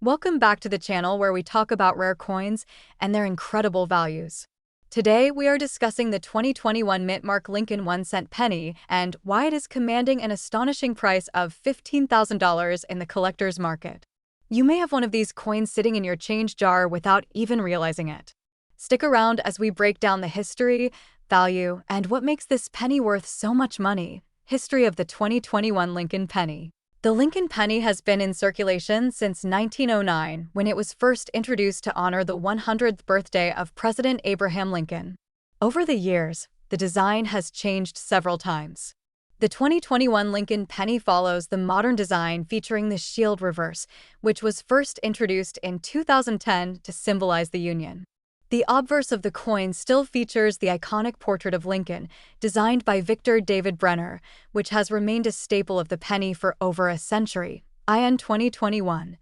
Welcome back to the channel where we talk about rare coins and their incredible values. Today, we are discussing the 2021 mint mark Lincoln 1-cent penny and why it is commanding an astonishing price of $15,000 in the collector's market. You may have one of these coins sitting in your change jar without even realizing it. Stick around as we break down the history, value, and what makes this penny worth so much money. History of the 2021 Lincoln penny. The Lincoln penny has been in circulation since 1909, when it was first introduced to honor the 100th birthday of President Abraham Lincoln. Over the years, the design has changed several times. The 2021 Lincoln penny follows the modern design featuring the shield reverse, which was first introduced in 2010 to symbolize the Union. The obverse of the coin still features the iconic portrait of Lincoln, designed by Victor David Brenner, which has remained a staple of the penny for over a century. In 2021,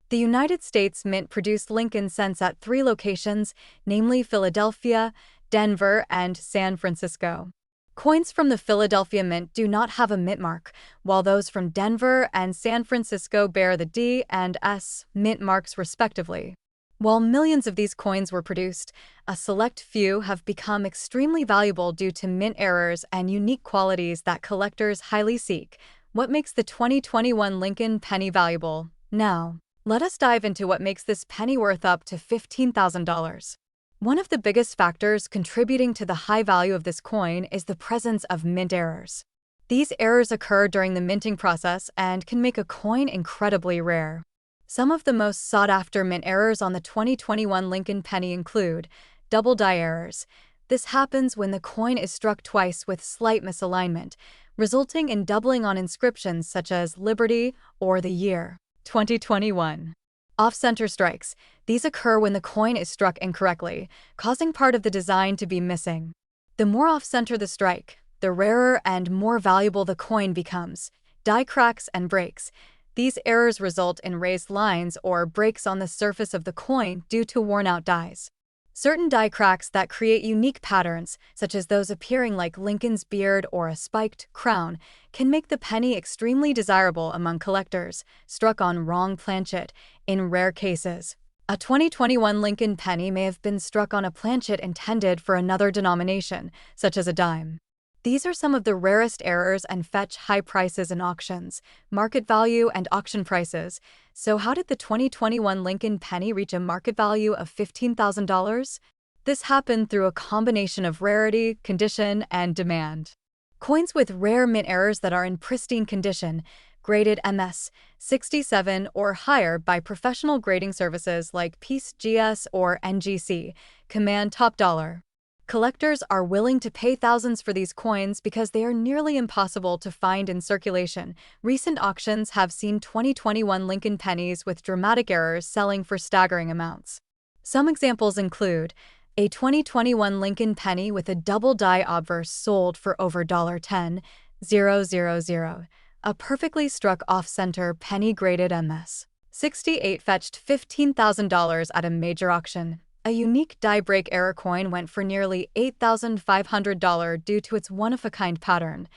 the United States Mint produced Lincoln cents at 3 locations, namely Philadelphia, Denver, and San Francisco. Coins from the Philadelphia Mint do not have a mint mark, while those from Denver and San Francisco bear the D and S mint marks respectively. While millions of these coins were produced, a select few have become extremely valuable due to mint errors and unique qualities that collectors highly seek. What makes the 2021 Lincoln penny valuable? Now, let us dive into what makes this penny worth up to $15,000. One of the biggest factors contributing to the high value of this coin is the presence of mint errors. These errors occur during the minting process and can make a coin incredibly rare. Some of the most sought-after mint errors on the 2021 Lincoln penny include double die errors. This happens when the coin is struck twice with slight misalignment, resulting in doubling on inscriptions such as Liberty or the year 2021. Off-center strikes. These occur when the coin is struck incorrectly, causing part of the design to be missing. The more off-center the strike, the rarer and more valuable the coin becomes. Die cracks and breaks. These errors result in raised lines or breaks on the surface of the coin due to worn-out dies. Certain die cracks that create unique patterns, such as those appearing like Lincoln's beard or a spiked crown, can make the penny extremely desirable among collectors, struck on wrong planchet, in rare cases. A 2021 Lincoln penny may have been struck on a planchet intended for another denomination, such as a dime. These are some of the rarest errors and fetch high prices in auctions, market value, and auction prices. So how did the 2021 Lincoln penny reach a market value of $15,000? This happened through a combination of rarity, condition, and demand. Coins with rare mint errors that are in pristine condition, graded MS 67 or higher by professional grading services like Peace GS or NGC, command top dollar. Collectors are willing to pay thousands for these coins because they are nearly impossible to find in circulation. Recent auctions have seen 2021 Lincoln pennies with dramatic errors selling for staggering amounts. Some examples include a 2021 Lincoln penny with a double die obverse sold for over $10,000. A perfectly struck off-center penny graded MS 68 fetched $15,000 at a major auction. A unique die break error coin went for nearly $8,500 due to its one-of-a-kind pattern.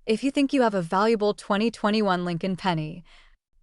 If you think you have a valuable 2021 Lincoln penny,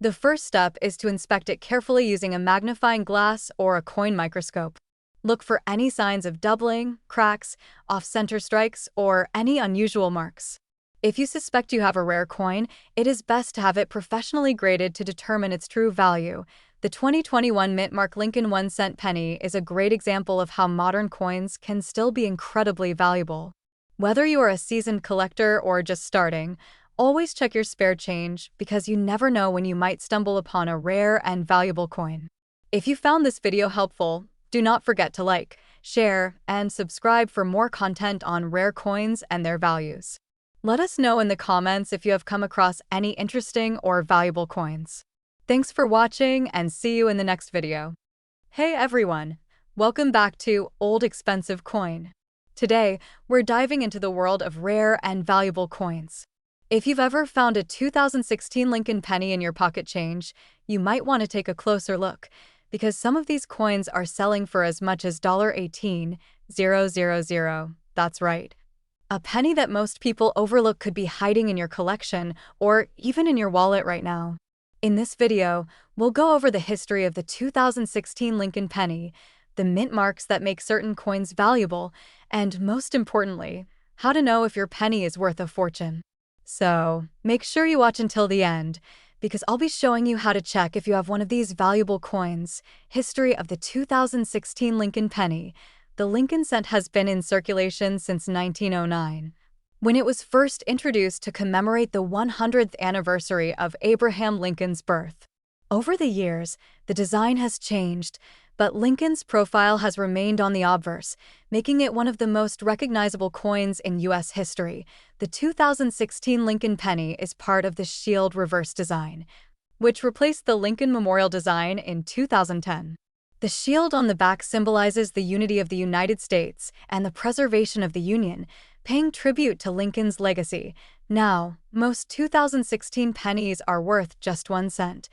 the first step is to inspect it carefully using a magnifying glass or a coin microscope. Look for any signs of doubling, cracks, off-center strikes, or any unusual marks. If you suspect you have a rare coin, it is best to have it professionally graded to determine its true value. The 2021 mint mark Lincoln 1-cent penny is a great example of how modern coins can still be incredibly valuable. Whether you are a seasoned collector or just starting, always check your spare change because you never know when you might stumble upon a rare and valuable coin. If you found this video helpful, do not forget to like, share, and subscribe for more content on rare coins and their values. Let us know in the comments if you have come across any interesting or valuable coins. Thanks for watching and see you in the next video. Hey everyone, welcome back to Old Expensive Coin. Today, we're diving into the world of rare and valuable coins. If you've ever found a 2016 Lincoln penny in your pocket change, you might want to take a closer look, because some of these coins are selling for as much as $18,000. That's right. A penny that most people overlook could be hiding in your collection or even in your wallet right now. In this video, we'll go over the history of the 2016 Lincoln penny, the mint marks that make certain coins valuable, and most importantly, how to know if your penny is worth a fortune. So, make sure you watch until the end, because I'll be showing you how to check if you have one of these valuable coins. History of the 2016 Lincoln penny. The Lincoln cent has been in circulation since 1909, when it was first introduced to commemorate the 100th anniversary of Abraham Lincoln's birth. Over the years, the design has changed, but Lincoln's profile has remained on the obverse, making it one of the most recognizable coins in U.S. history. The 2016 Lincoln penny is part of the shield reverse design, which replaced the Lincoln Memorial design in 2010. The shield on the back symbolizes the unity of the United States and the preservation of the Union, paying tribute to Lincoln's legacy. Now, most 2016 pennies are worth just 1 cent.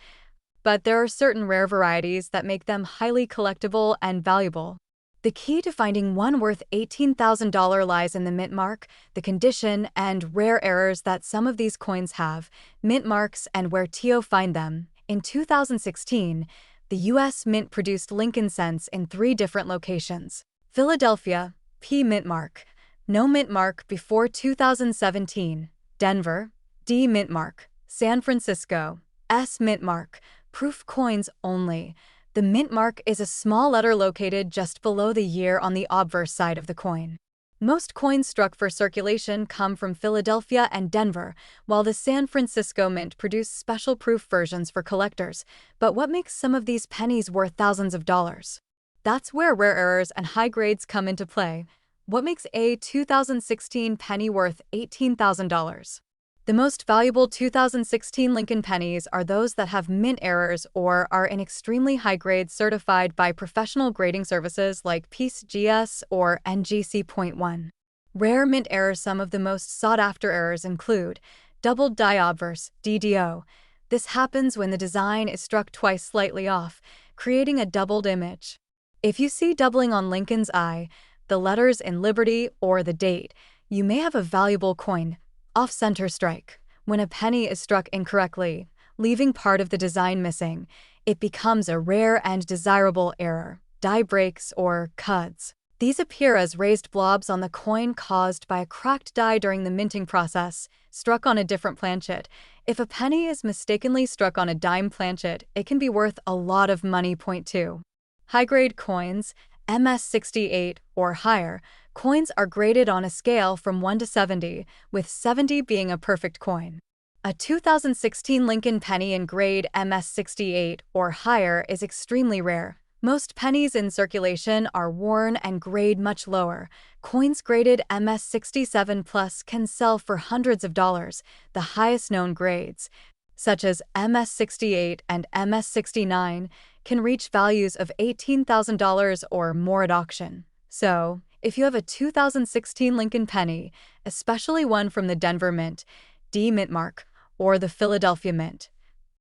But there are certain rare varieties that make them highly collectible and valuable. The key to finding one worth $18,000 lies in the mint mark, the condition, and rare errors that some of these coins have. Mint marks and where to find them. In 2016, the U.S. Mint produced Lincoln cents in 3 different locations. Philadelphia, P mint mark. No mint mark before 2017. Denver, D mint mark. San Francisco, S mint mark. Proof coins only. The mint mark is a small letter located just below the year on the obverse side of the coin. Most coins struck for circulation come from Philadelphia and Denver, while the San Francisco Mint produced special proof versions for collectors. But what makes some of these pennies worth thousands of dollars? That's where rare errors and high grades come into play. What makes a 2016 penny worth $18,000? The most valuable 2016 Lincoln pennies are those that have mint errors or are in extremely high grades certified by professional grading services like PCGS or NGC.1. Rare mint errors. Some of the most sought-after errors include doubled die obverse, DDO. This happens when the design is struck twice slightly off, creating a doubled image. If you see doubling on Lincoln's eye, the letters in Liberty, or the date, you may have a valuable coin. Off-center strike. When a penny is struck incorrectly, leaving part of the design missing, it becomes a rare and desirable error. Die breaks or cuds. These appear as raised blobs on the coin caused by a cracked die during the minting process, struck on a different planchet. If a penny is mistakenly struck on a dime planchet, it can be worth a lot of money. Point 2. High-grade coins, MS68 or higher. Coins are graded on a scale from 1 to 70, with 70 being a perfect coin. A 2016 Lincoln penny in grade MS68 or higher is extremely rare. Most pennies in circulation are worn and grade much lower. Coins graded MS67 plus can sell for hundreds of dollars. The highest known grades, such as MS68 and MS69, can reach values of $18,000 or more at auction. So, if you have a 2016 Lincoln penny, especially one from the Denver Mint, D mint mark, or the Philadelphia Mint,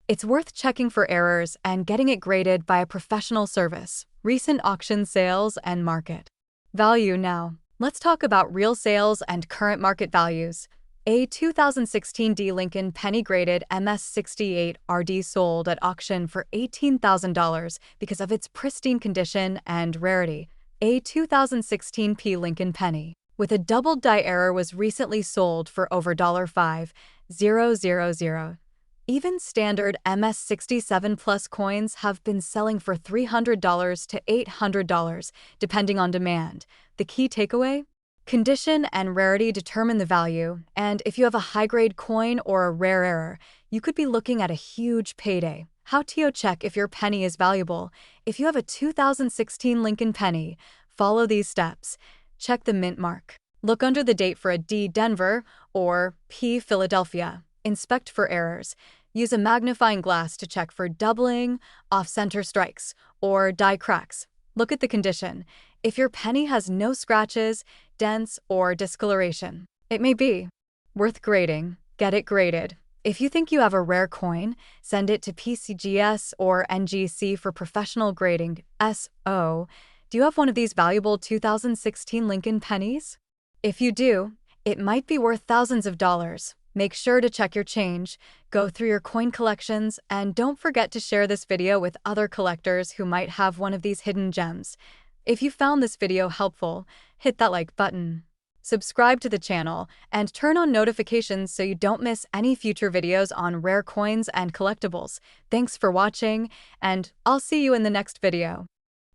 it's worth checking for errors and getting it graded by a professional service. Recent auction sales and market value. Now, let's talk about real sales and current market values. A 2016 D Lincoln penny graded MS68 RD sold at auction for $18,000 because of its pristine condition and rarity. A 2016 P Lincoln penny with a doubled die error was recently sold for over $5,000. Even standard MS67 plus coins have been selling for $300 to $800, depending on demand. The key takeaway? Condition and rarity determine the value, and if you have a high-grade coin or a rare error, you could be looking at a huge payday. How to check if your penny is valuable? If you have a 2016 Lincoln penny, follow these steps. Check the mint mark. Look under the date for a D Denver or P Philadelphia. Inspect for errors. Use a magnifying glass to check for doubling, off-center strikes, or die cracks. Look at the condition. If your penny has no scratches, dents, or discoloration, it may be worth grading. Get it graded. If you think you have a rare coin, send it to PCGS or NGC for professional grading. Do you have one of these valuable 2016 Lincoln pennies? If you do, it might be worth thousands of dollars. Make sure to check your change, go through your coin collections, and don't forget to share this video with other collectors who might have one of these hidden gems. If you found this video helpful, hit that like button. Subscribe to the channel, and turn on notifications so you don't miss any future videos on rare coins and collectibles. Thanks for watching, and I'll see you in the next video.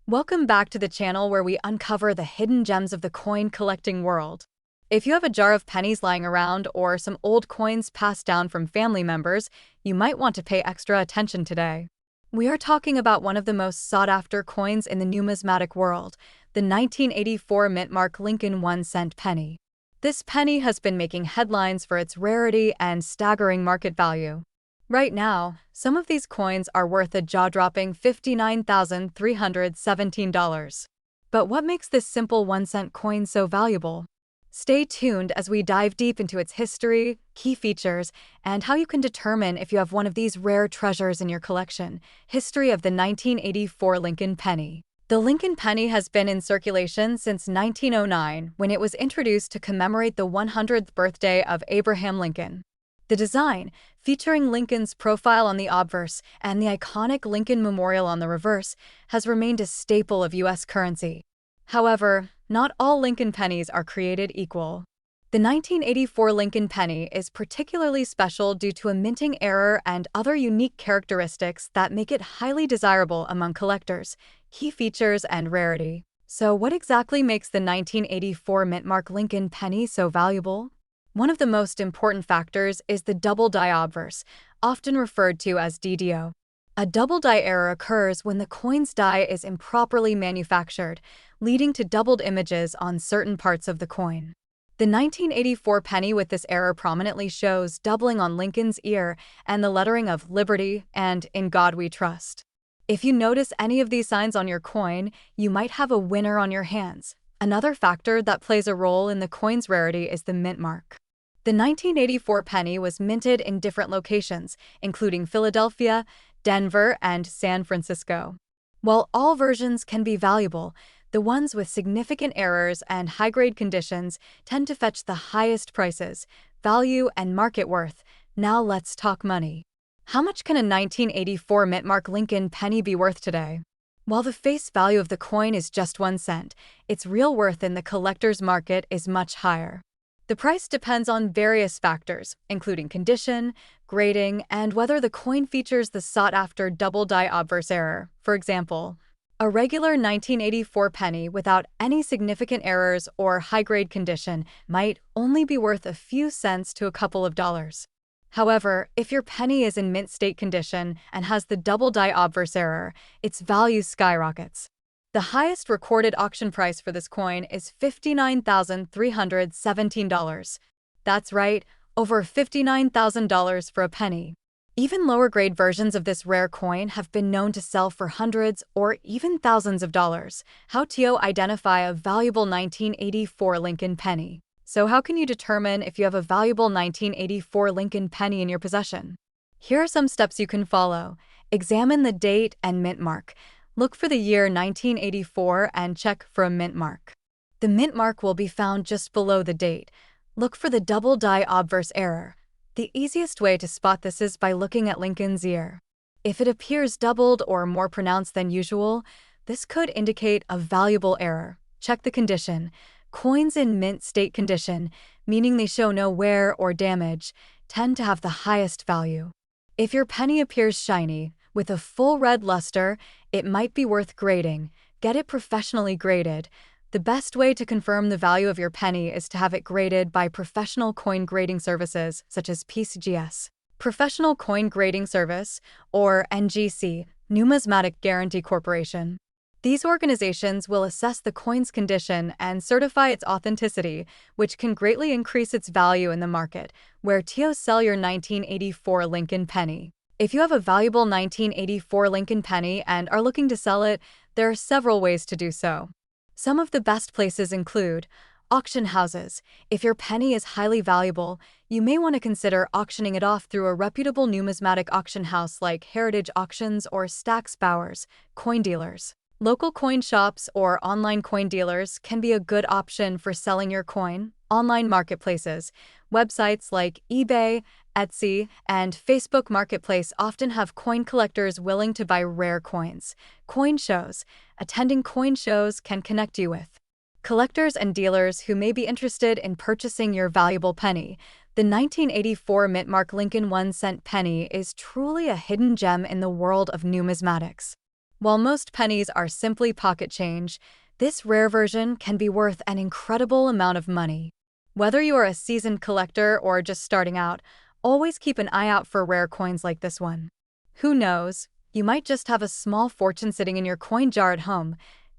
Welcome back to the channel where we uncover the hidden gems of the coin collecting world. If you have a jar of pennies lying around or some old coins passed down from family members, you might want to pay extra attention today. We are talking about one of the most sought-after coins in the numismatic world, the 1984 mint-mark Lincoln 1-cent penny. This penny has been making headlines for its rarity and staggering market value. Right now, some of these coins are worth a jaw-dropping $59,317. But what makes this simple 1-cent coin so valuable? Stay tuned as we dive deep into its history, key features, and how you can determine if you have one of these rare treasures in your collection. History of the 1984 Lincoln penny. The Lincoln penny has been in circulation since 1909, when it was introduced to commemorate the 100th birthday of Abraham Lincoln. The design, featuring Lincoln's profile on the obverse and the iconic Lincoln Memorial on the reverse, has remained a staple of U.S. currency. However, not all Lincoln pennies are created equal. The 1984 Lincoln penny is particularly special due to a minting error and other unique characteristics that make it highly desirable among collectors, key features, and rarity. So what exactly makes the 1984 mint-mark Lincoln penny so valuable? One of the most important factors is the double die obverse, often referred to as DDO. A double die error occurs when the coin's die is improperly manufactured, leading to doubled images on certain parts of the coin. The 1984 penny with this error prominently shows doubling on Lincoln's ear and the lettering of Liberty and In God We Trust. If you notice any of these signs on your coin, you might have a winner on your hands. Another factor that plays a role in the coin's rarity is the mint mark. The 1984 penny was minted in different locations, including Philadelphia, Denver, and San Francisco. While all versions can be valuable, the ones with significant errors and high-grade conditions tend to fetch the highest prices, value, and market worth. Now let's talk money. How much can a 1984 mint-mark Lincoln penny be worth today? While the face value of the coin is just 1 cent, its real worth in the collector's market is much higher. The price depends on various factors, including condition, grading, and whether the coin features the sought-after double die obverse error. For example, a regular 1984 penny without any significant errors or high-grade condition might only be worth a few cents to a couple of dollars. However, if your penny is in mint state condition and has the double die obverse error, its value skyrockets. The highest recorded auction price for this coin is $59,317. That's right, over $59,000 for a penny. Even lower-grade versions of this rare coin have been known to sell for hundreds or even thousands of dollars. How to identify a valuable 1984 Lincoln penny? So how can you determine if you have a valuable 1984 Lincoln penny in your possession? Here are some steps you can follow. Examine the date and mint mark. Look for the year 1984 and check for a mint mark. The mint mark will be found just below the date. Look for the double die obverse error. The easiest way to spot this is by looking at Lincoln's ear. If it appears doubled or more pronounced than usual, this could indicate a valuable error. Check the condition. Coins in mint state condition, meaning they show no wear or damage, tend to have the highest value. If your penny appears shiny, with a full red luster, it might be worth grading. Get it professionally graded. The best way to confirm the value of your penny is to have it graded by professional coin grading services such as PCGS. Professional Coin Grading Service, or NGC, Numismatic Guarantee Corporation. These organizations will assess the coin's condition and certify its authenticity, which can greatly increase its value in the market. Where to sell your 1984 Lincoln penny? If you have a valuable 1984 Lincoln penny and are looking to sell it, there are several ways to do so. Some of the best places include auction houses. If your penny is highly valuable, you may want to consider auctioning it off through a reputable numismatic auction house like Heritage Auctions or Stack's Bowers. Coin dealers. Local coin shops or online coin dealers can be a good option for selling your coin. online marketplaces. Websites like eBay, Etsy, and Facebook Marketplace often have coin collectors willing to buy rare coins. Coin shows. Attending coin shows can connect you with collectors and dealers who may be interested in purchasing your valuable penny. The 1984 mint-mark Lincoln 1-cent penny is truly a hidden gem in the world of numismatics. While most pennies are simply pocket change, this rare version can be worth an incredible amount of money. Whether you are a seasoned collector or just starting out, always keep an eye out for rare coins like this one. Who knows, you might just have a small fortune sitting in your coin jar at home.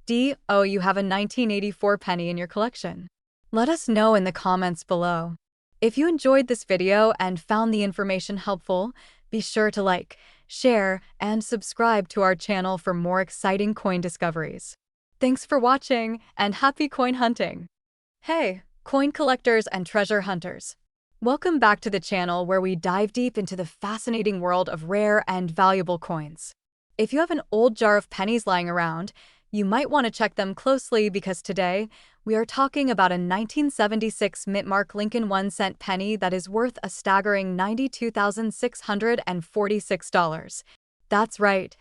You have a 1984 penny in your collection. Let us know in the comments below. If you enjoyed this video and found the information helpful, be sure to like, share, and subscribe to our channel for more exciting coin discoveries. Thanks for watching, and happy coin hunting! Hey, coin collectors and treasure hunters! Welcome back to the channel where we dive deep into the fascinating world of rare and valuable coins. If you have an old jar of pennies lying around, you might want to check them closely because today, we are talking about a 1976 mint-mark Lincoln 1-cent penny that is worth a staggering $92,646. That's right,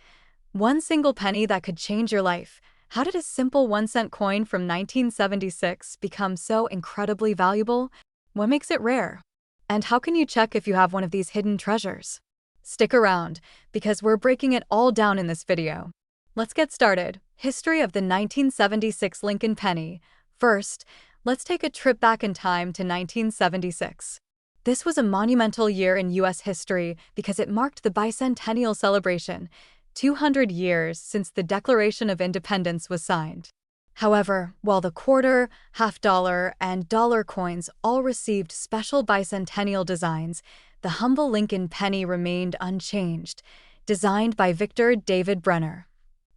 one single penny that could change your life. How did a simple 1-cent coin from 1976 become so incredibly valuable? What makes it rare? And how can you check if you have one of these hidden treasures? Stick around, because we're breaking it all down in this video. Let's get started. History of the 1976 Lincoln penny. First, let's take a trip back in time to 1976. This was a monumental year in U.S. history because it marked the bicentennial celebration, 200 years since the Declaration of Independence was signed. However, while the quarter, half-dollar, and dollar coins all received special bicentennial designs, the humble Lincoln penny remained unchanged, designed by Victor David Brenner.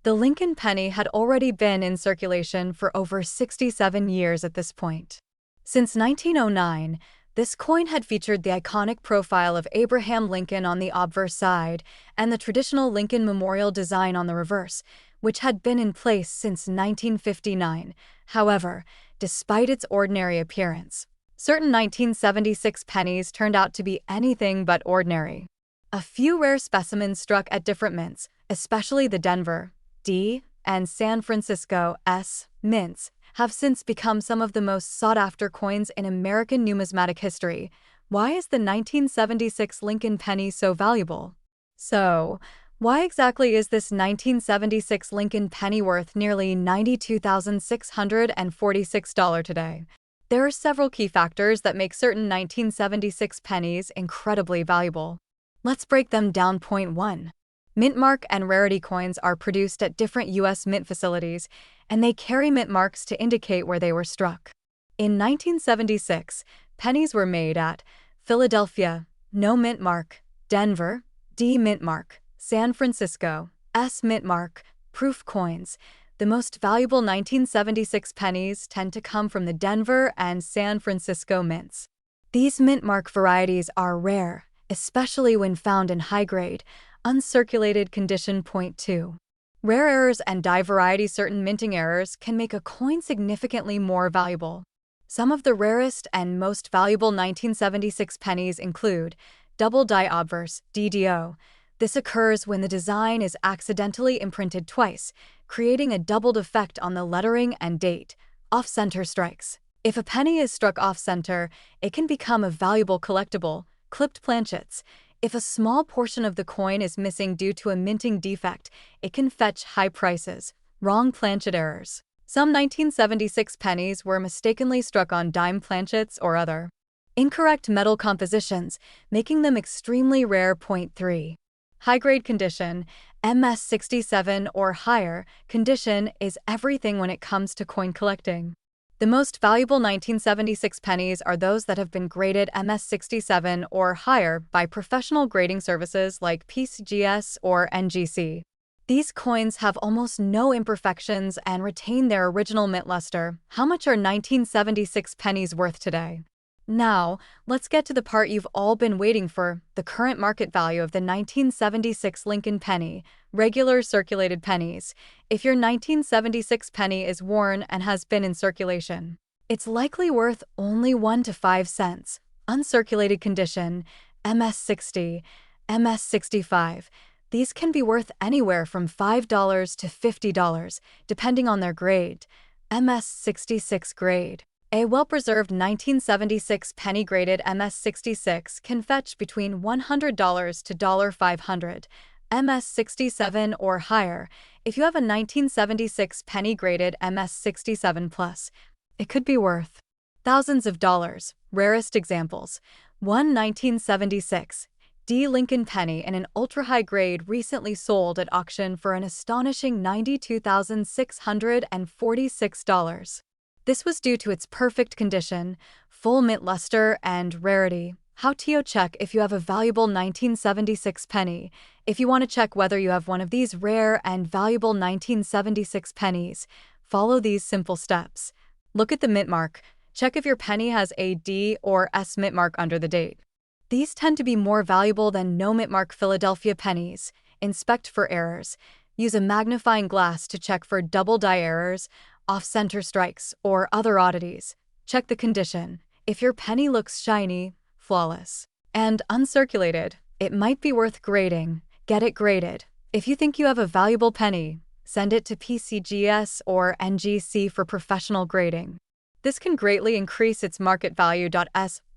The Lincoln penny had already been in circulation for over 67 years at this point. Since 1909, this coin had featured the iconic profile of Abraham Lincoln on the obverse side and the traditional Lincoln Memorial design on the reverse, which had been in place since 1959. However, despite its ordinary appearance, certain 1976 pennies turned out to be anything but ordinary. A few rare specimens struck at different mints, especially the Denver D and San Francisco S mints, have since become some of the most sought-after coins in American numismatic history. Why is the 1976 Lincoln penny so valuable? So, why exactly is this 1976 Lincoln penny worth nearly $92,646 today? There are several key factors that make certain 1976 pennies incredibly valuable. Let's break them down. Point 1. Mint mark and rarity coins are produced at different U.S. mint facilities, and they carry mint marks to indicate where they were struck. In 1976, pennies were made at Philadelphia, no mint mark; Denver, D mint mark; San Francisco, S mint mark. Proof coins. The most valuable 1976 pennies tend to come from the Denver and San Francisco mints. These mint mark varieties are rare, especially when found in high-grade, uncirculated condition. Point 2. Rare errors and die variety. Certain minting errors can make a coin significantly more valuable. Some of the rarest and most valuable 1976 pennies include double die obverse, DDO. This occurs when the design is accidentally imprinted twice, creating a doubled effect on the lettering and date. Off-center strikes. If a penny is struck off-center, it can become a valuable collectible. Clipped planchets. If a small portion of the coin is missing due to a minting defect, it can fetch high prices. Wrong planchet errors. Some 1976 pennies were mistakenly struck on dime planchets or other incorrect metal compositions, making them extremely rare. Point 3. High-grade condition. MS67 or higher condition is everything when it comes to coin collecting. The most valuable 1976 pennies are those that have been graded MS67 or higher by professional grading services like PCGS or NGC. These coins have almost no imperfections and retain their original mint luster. How much are 1976 pennies worth today? Now, let's get to the part you've all been waiting for, the current market value of the 1976 Lincoln penny. Regular circulated pennies. If your 1976 penny is worn and has been in circulation, It's likely worth only 1 to 5 cents. Uncirculated condition, MS60, MS65. These can be worth anywhere from $5 to $50, depending on their grade. MS66 grade. A well-preserved 1976 penny-graded MS66 can fetch between $100 to $500. MS67 or higher. If you have a 1976 penny-graded MS67 plus, it could be worth thousands of dollars. Rarest examples. One 1976 D. Lincoln penny in an ultra-high grade recently sold at auction for an astonishing $92,646. This was due to its perfect condition, full mint luster, and rarity. How to check if you have a valuable 1976 penny. If you want to check whether you have one of these rare and valuable 1976 pennies, follow these simple steps. Look at the mint mark. Check if your penny has a D or S mint mark under the date. These tend to be more valuable than no mint mark Philadelphia pennies. Inspect for errors. Use a magnifying glass to check for double die errors, off-center strikes, or other oddities. Check the condition. If your penny looks shiny, flawless, and uncirculated, it might be worth grading. Get it graded. If you think you have a valuable penny, send it to PCGS or NGC for professional grading. This can greatly increase its market value.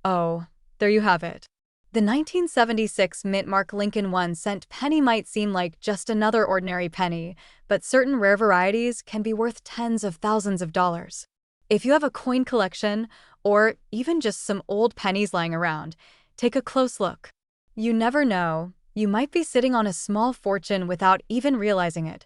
So, there you have it. The 1976 mint mark Lincoln 1-cent penny might seem like just another ordinary penny, but certain rare varieties can be worth tens of thousands of dollars. If you have a coin collection, or even just some old pennies lying around, take a close look. You never know, you might be sitting on a small fortune without even realizing it.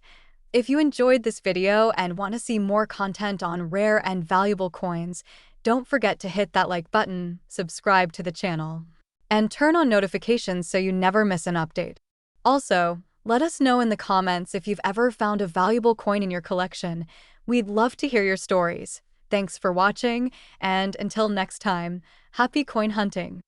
If you enjoyed this video and want to see more content on rare and valuable coins, don't forget to hit that like button, subscribe to the channel, and turn on notifications so you never miss an update. Also, let us know in the comments if you've ever found a valuable coin in your collection. We'd love to hear your stories. Thanks for watching, and until next time, happy coin hunting!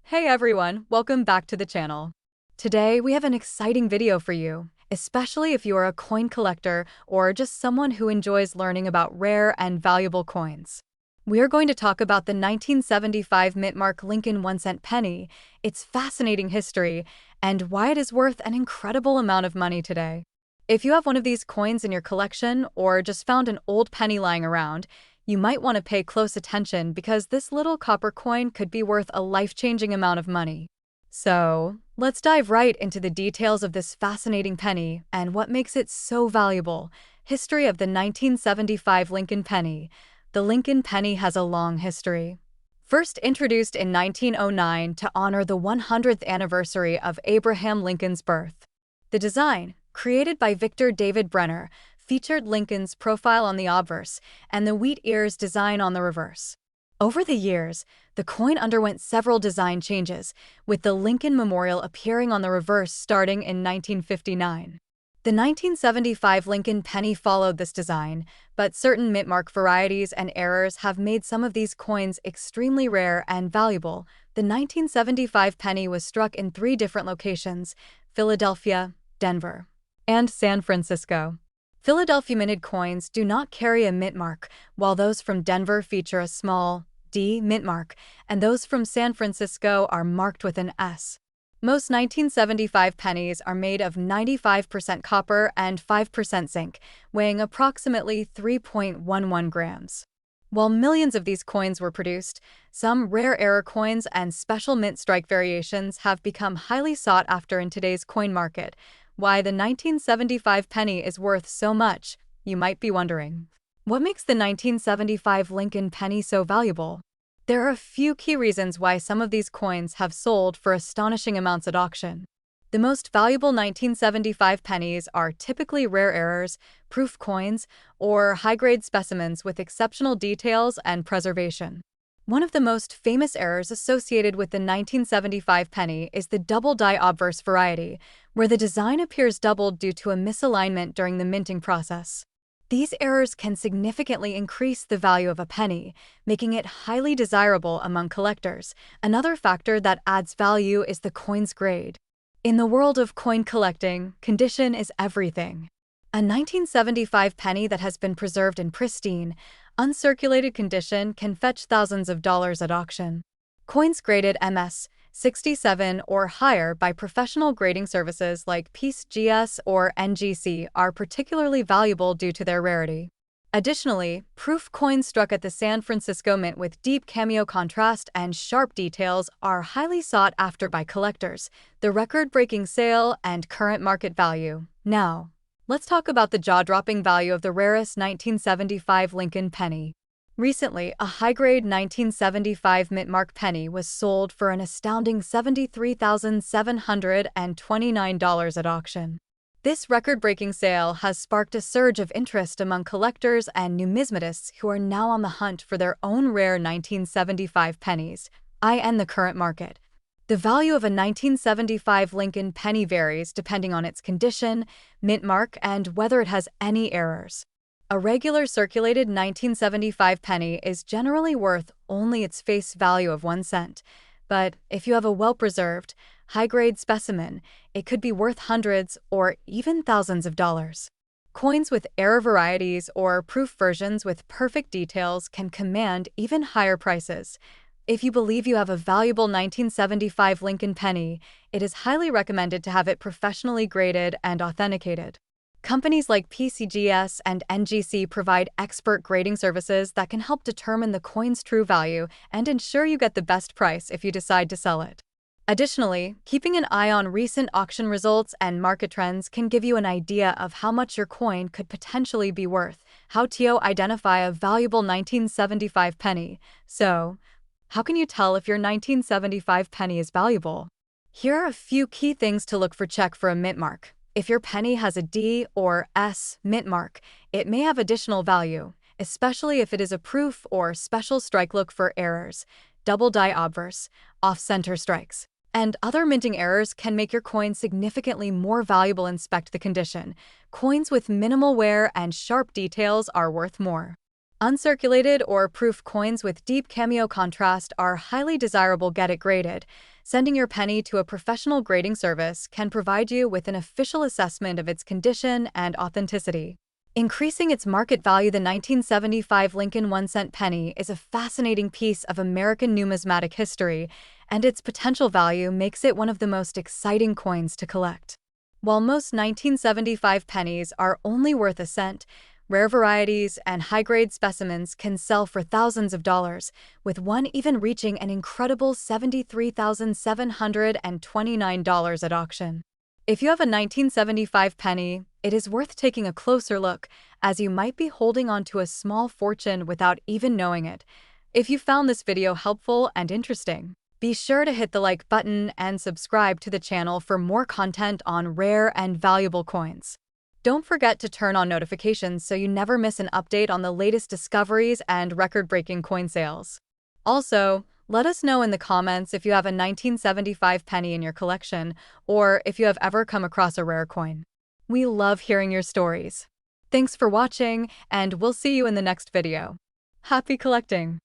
Hey everyone, welcome back to the channel. Today we have an exciting video for you, especially if you are a coin collector or just someone who enjoys learning about rare and valuable coins. We are going to talk about the 1975 mint mark Lincoln 1-cent penny, its fascinating history, and why it is worth an incredible amount of money today. If you have one of these coins in your collection or just found an old penny lying around, you might want to pay close attention because this little copper coin could be worth a life-changing amount of money. So, let's dive right into the details of this fascinating penny and what makes it so valuable. History of the 1975 Lincoln penny. The Lincoln penny has a long history. First introduced in 1909 to honor the 100th anniversary of Abraham Lincoln's birth. The design, created by Victor David Brenner, featured Lincoln's profile on the obverse and the wheat ears design on the reverse. Over the years, the coin underwent several design changes, with the Lincoln Memorial appearing on the reverse starting in 1959. The 1975 Lincoln penny followed this design, but certain mint mark varieties and errors have made some of these coins extremely rare and valuable. The 1975 penny was struck in 3 different locations: Philadelphia, Denver, and San Francisco. Philadelphia minted coins do not carry a mint mark, while those from Denver feature a small D mint mark, and those from San Francisco are marked with an S. Most 1975 pennies are made of 95% copper and 5% zinc, weighing approximately 3.11 grams. While millions of these coins were produced, some rare error coins and special mint strike variations have become highly sought after in today's coin market. Why the 1975 penny is worth so much, you might be wondering. What makes the 1975 Lincoln penny so valuable? There are a few key reasons why some of these coins have sold for astonishing amounts at auction. The most valuable 1975 pennies are typically rare errors, proof coins, or high-grade specimens with exceptional details and preservation. One of the most famous errors associated with the 1975 penny is the double die obverse variety, where the design appears doubled due to a misalignment during the minting process. These errors can significantly increase the value of a penny, making it highly desirable among collectors. Another factor that adds value is the coin's grade. In the world of coin collecting, condition is everything. A 1975 penny that has been preserved in pristine, uncirculated condition can fetch thousands of dollars at auction. Coins graded MS 67 or higher by professional grading services like PGS or NGC are particularly valuable due to their rarity. Additionally, proof coins struck at the San Francisco Mint with deep cameo contrast and sharp details are highly sought after by collectors, the record-breaking sale and current market value. Now, let's talk about the jaw-dropping value of the rarest 1975 Lincoln penny. Recently, a high-grade 1975 mint-mark penny was sold for an astounding $73,729 at auction. This record-breaking sale has sparked a surge of interest among collectors and numismatists who are now on the hunt for their own rare 1975 pennies, in the current market. The value of a 1975 Lincoln penny varies depending on its condition, mint mark, and whether it has any errors. A regular circulated 1975 penny is generally worth only its face value of 1 cent, but if you have a well-preserved, high-grade specimen, it could be worth hundreds or even thousands of dollars. Coins with error varieties or proof versions with perfect details can command even higher prices. If you believe you have a valuable 1975 Lincoln penny, it is highly recommended to have it professionally graded and authenticated. Companies like PGS and NGC provide expert grading services that can help determine the coin's true value and ensure you get the best price if you decide to sell it. Additionally, keeping an eye on recent auction results and market trends can give you an idea of how much your coin could potentially be worth. How to identify a valuable 1975 penny. So, how can you tell if your 1975 penny is valuable? Here are a few key things to look for. Check for a mint mark. If your penny has a D or S mint mark, it may have additional value, especially if it is a proof or special strike. Look for errors, double die obverse, off-center strikes, and other minting errors can make your coin significantly more valuable. Inspect the condition. Coins with minimal wear and sharp details are worth more. Uncirculated or proof coins with deep cameo contrast are highly desirable. Get it graded. Sending your penny to a professional grading service can provide you with an official assessment of its condition and authenticity. Increasing its market value. The 1975 Lincoln 1-cent penny is a fascinating piece of American numismatic history, and its potential value makes it one of the most exciting coins to collect. While most 1975 pennies are only worth a cent, rare varieties and high-grade specimens can sell for thousands of dollars, with one even reaching an incredible $73,729 at auction. If you have a 1975 penny, it is worth taking a closer look, as you might be holding on to a small fortune without even knowing it. If you found this video helpful and interesting, be sure to hit the like button and subscribe to the channel for more content on rare and valuable coins. Don't forget to turn on notifications so you never miss an update on the latest discoveries and record-breaking coin sales. Also, let us know in the comments if you have a 1975 penny in your collection or if you have ever come across a rare coin. We love hearing your stories. Thanks for watching, and we'll see you in the next video. Happy collecting!